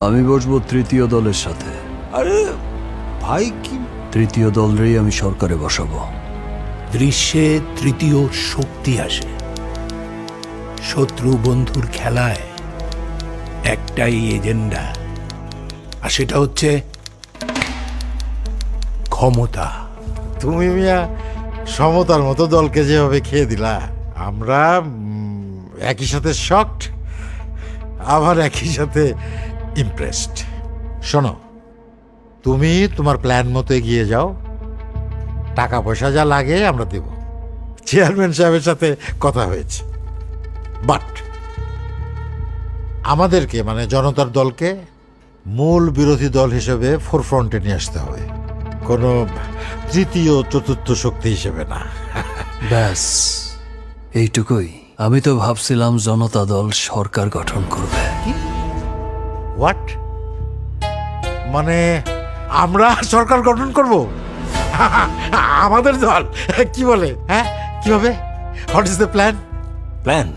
আমি বসবো তৃতীয় দলের সাথে। আরে ভাই, কি তৃতীয় দলেরই আমি সরকারে বসাবো। দৃশ্যে তৃতীয় শক্তি আসে। শত্রু বন্ধুর খেলায় একটাই এজেন্ডা, আর সেটা হচ্ছে ক্ষমতা। তুমি মিয়া সমতার মতো দলকে যেভাবে খেয়ে দিলা, আমরা একই সাথে শকড, আবার একই সাথে ইমপ্রেসড। শোনো, তুমি তোমার প্ল্যান মতো এগিয়ে যাও, টাকা পয়সা যা লাগে আমরা দেব। চেয়ারম্যান সাহেবের সাথে কথা হয়েছে, বাট আমাদেরকে মানে জনতার দলকে মূল বিরোধী দল হিসেবে ফোরফ্রন্টে নিয়ে আসতে হবে, কোনো তৃতীয় চতুর্থ শক্তি হিসেবে না। ব্যাস এইটুকুই। আমি তো ভাবছিলাম জনতা দল সরকার গঠন করবে। হোয়াট? মানে আমরা সরকার গঠন করব? আমাদের দল? কি বলে? হ্যাঁ, কিভাবে? What is the plan? Plan